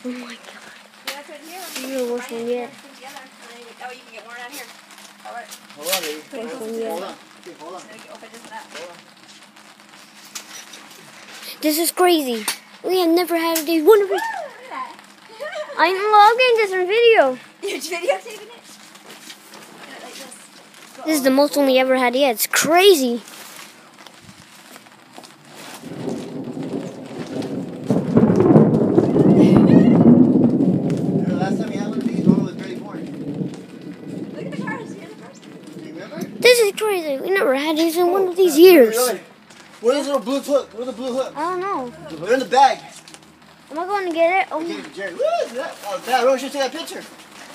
Oh my god. Yeah, that's right here. This is the worst one yet. That way you can get more down here. Alright. Hold on, baby. Hold on. Okay, hold on. Open this and that. Hold on. This is crazy. We have never had a day one of it. Look at that. I'm logging this on video. You're videotaping it? Yeah, like this. This is the most one we ever had yet. It's crazy. Last time we had one of these, one was very boring. Look at the cars. Here's the cars. Do you remember? This is crazy. We never had these in one of these years. Where's the little blue hook? Where's the blue hook? I don't know. They're in the bag. Am I going to get it? Oh, Okay, Jerry. What is that? Oh, Dad, Rose should take that picture.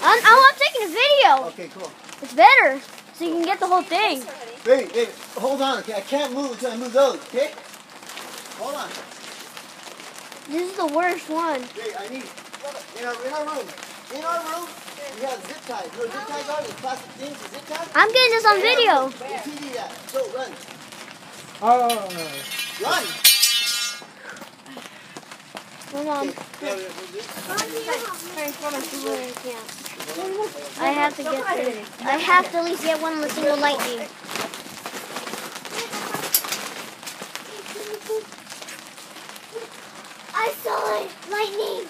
I'm taking a video. Okay, cool. It's better, so you can get the whole thing. Baby, hold on, okay? I can't move until I move those, okay? Hold on. This is the worst one. Baby, I need, in our room, we have zip ties. You know what zip ties are? The plastic things, the zip ties? I'm getting this on video. The TV that. So, run. Oh. Run. Hold on. Yeah, we'll do. I have to get this. I have to at least get one with single lightning. I saw it! Lightning!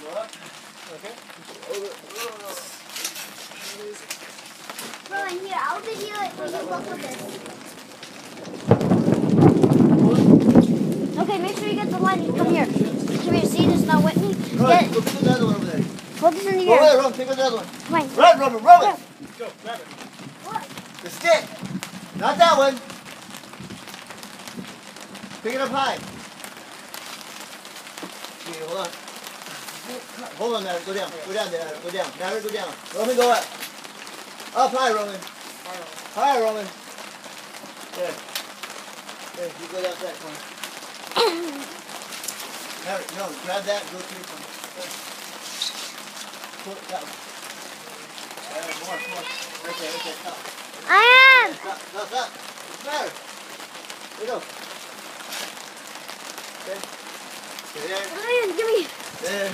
Go up. Okay. Bro, in here, I'll video it when you walk with this. Okay, make sure you get the lightning. Come here. Come here, see this not wet me? Run, go pick up the other one over there. Hold this in the Go air. ahead, run, pick up the other one. Come on. Run, Robert, run it. Go, grab it. What? The stick. Not that one. Pick it up high. Okay, hold on. Hold on, Maverick. Go down. Go down there. Go down. Maverick, go down. Roman, go up. Up high, Roman. Higher, Roman. There. There, you go down that corner. Maverick, no, grab that and go to your corner. Pull it down. More. Right there, stop. I am! Stop. What's the matter? There you go. Okay. There. Ryan, give me. There.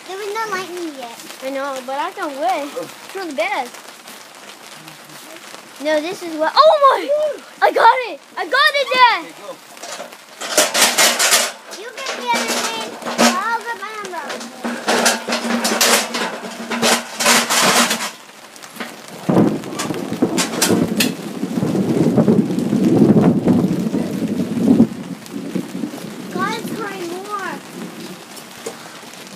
There was no lightning yet. I know, but I can win. It's really bad. No, this is what. Oh my! I got it! Dad! Okay, go. You get the other thing. I'll get my umbrella. God, it's crying more.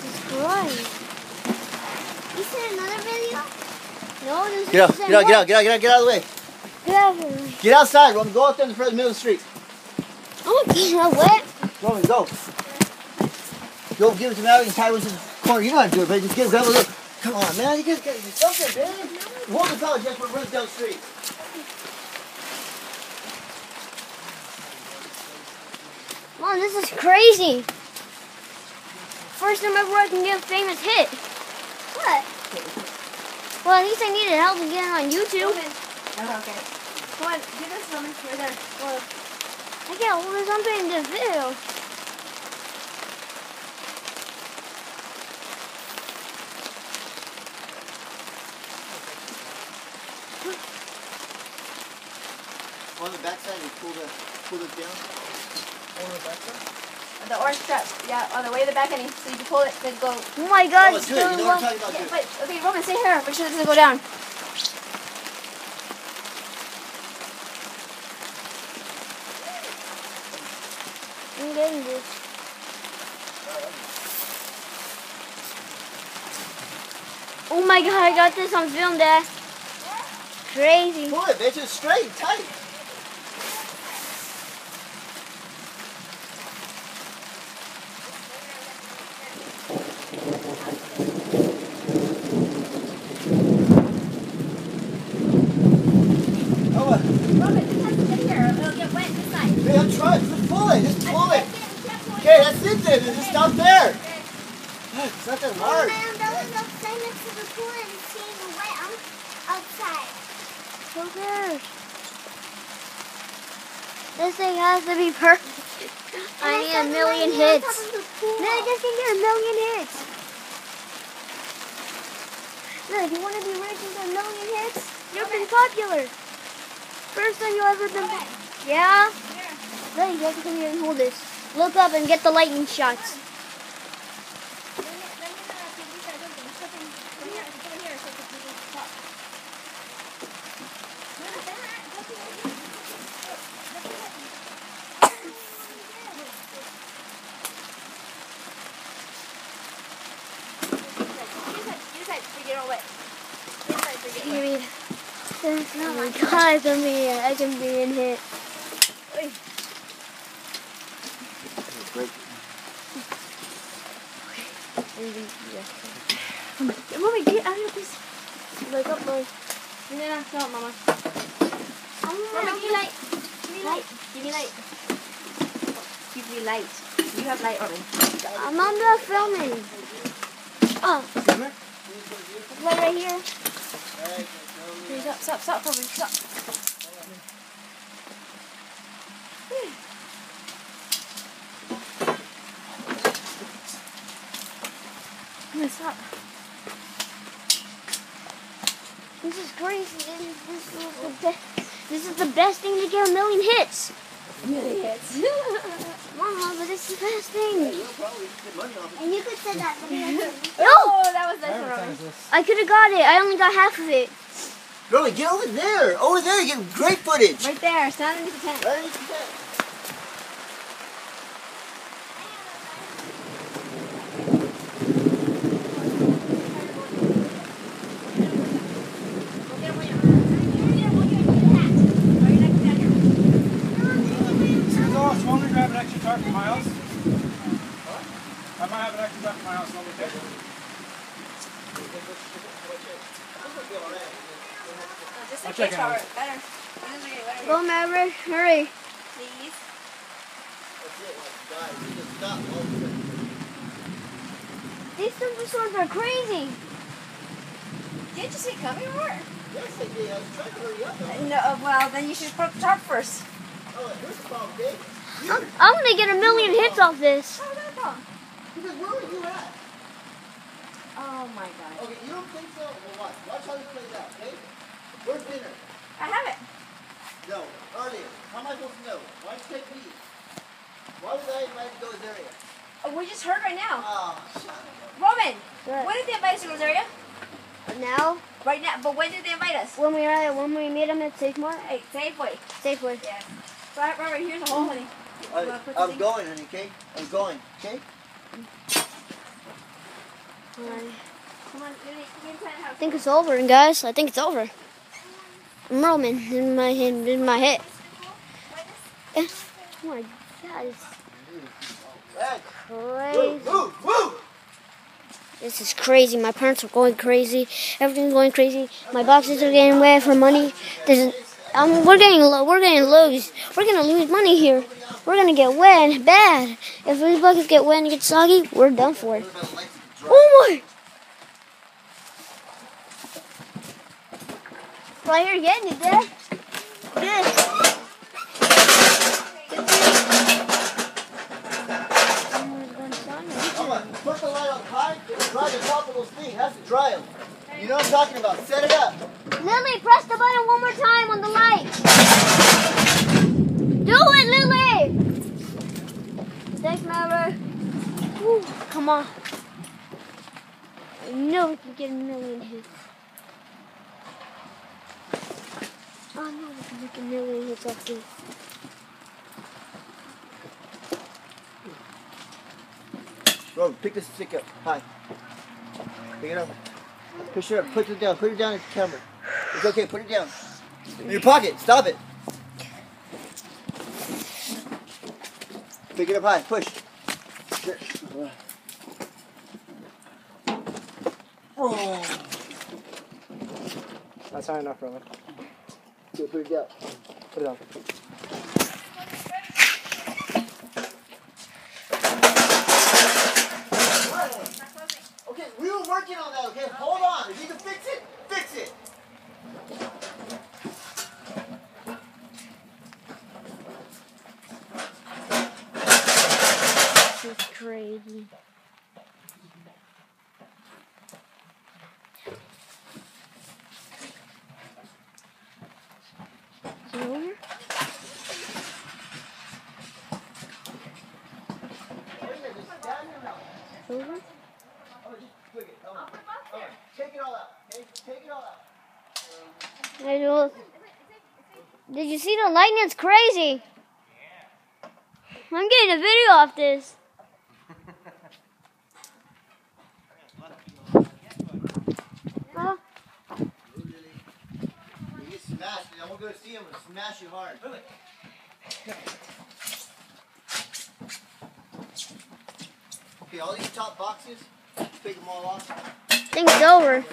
It's crying. You seen another video? No, this Get out is of the way. Get out of here. Get outside, Roman. Go out there in the middle of the street. Oh, it's not wet. Roman, go. Go give it to Maverick and tie it to the corner. You know how to do it, baby. Just grab a little. Come on, man. You just gotta do something, baby. Hold the fellow just for runs down the street. Mom, this is crazy. First time ever I can get a famous hit. What? Well, at least I needed help to get it on YouTube. Oh, okay. Come on, do this, Roman. Right there. Well, I can't hold something in the video. On the backside, you pull it down. On the backside? The orange strap. Yeah, on the way to the back ending. So you can pull it, then go. Oh my God! Oh, it's do it. You know what I'm still talking about? Yeah, Do it. but, okay, Roman, stay here. Make sure this doesn't go down. I'm getting this. Oh my God! I got this on film, Dad. Crazy. Pull it, bitch. It's straight, tight. Roman, just have to sit here. It'll get wet this side. Hey, I'm trying. Just pull it. Just pull it. Okay, that's it then. Just stop there. It's not that hard. My umbrella's outside next to the pool and it's getting wet. I'm outside. Who cares? This thing has to be perfect. I need a million hits. No, I just can get a million hits. Look, you want to be rich and get a million hits? You've been popular. First time you ever been. Yeah? Look, you have to come here and hold this. Look up and get the lightning shots. Oh my God, I can be in hit. Great. Mommy, get out of here, please. Look up, boy. No, stop, Mama. Mama, give me light. Give me light. Give me light. Give me light. You have light on me. I'm not filming. Oh. Right here. Stop, Robin, stop. Stop. This is crazy. This is the best thing to get a million hits. Million hits. Mama, but it's the best thing. And you could say that. No! Oh, that was nice, Robin. I could have got it. I only got half of it. Roman, get over there. Over there, you get great footage. Right there, stand underneath the tent. Right underneath the tent. Want me to grab an extra tarp for Miles? I might have an extra tarp for Miles. Want me to take it? Just I'll in check case, it out. Robert. Better. Windows are getting wetter Go, here. Maverick. Hurry. Please. These thunderstorms are crazy. Didn't you see it coming, Robert? Yes, I did. I was trying to hurry up. No, well, then you should put up the tarp first. Oh, here's the problem, Dave. I'm going to get a million hits off this. How is that a problem? Because where were you at? Oh, my God. Okay, you don't think so? Well, watch. Watch how this plays out, okay? Where's dinner? I have it. No, earlier. How am I supposed to know? Why did you take me? Why was I invited to go to this area? Oh, we just heard right now. Oh, shut up. Roman, What? when did they invite us to this area? Now, Right now, but when did they invite us? when we meet them at Safemart, Hey, Safeway. Safeway. Yeah. Right, Robert, here's a hole, honey. I'm going, honey, okay? I'm going, okay? Come on, get inside the house. I think it's over, guys. I think it's over. I'm Roman in my head. Oh my God, it's Hey, crazy. move, move! This is crazy. My parents are going crazy. Everything's going crazy. My boxes are getting wet for money. We're getting lose. We're gonna lose money here. We're gonna get wet bad. If these buckets get wet and get soggy, we're done for. Oh my! Right here, getting it, Dad. This. Come on, put the light on high, dry the top of those things. Has to dry them. You know what I'm talking about. Set it up. Lily, press the button one more time on the light. Do it, Lily. Thanks, Maverick. Whew, come on. I know we can get a million hits. I know we can make a million hits off this. Bro, pick this stick up. High. Pick it up. Push it up. Put it down. Put it down in the camera. It's okay. Put it down. In your pocket. Stop it. Pick it up high. Push. Oh. That's high enough, Roman. Okay, put it down. Put it on. Okay, we were working on that, okay? Hold on. If you can fix it, fix it. crazy. Is it over? It's over? Oh, just twig it. Come on. Come on. Take it all out. Okay? Take it all out. Did you see the lightning? It's crazy. I'm getting a video off this. Oh. You get smashed. I won't go see him and smash you hard. Okay, all these top boxes, take them all off. Thing's over.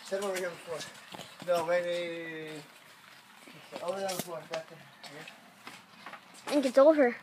Set them over here on the floor. No, wait. Over there on the floor, back there. Here. I think it's over.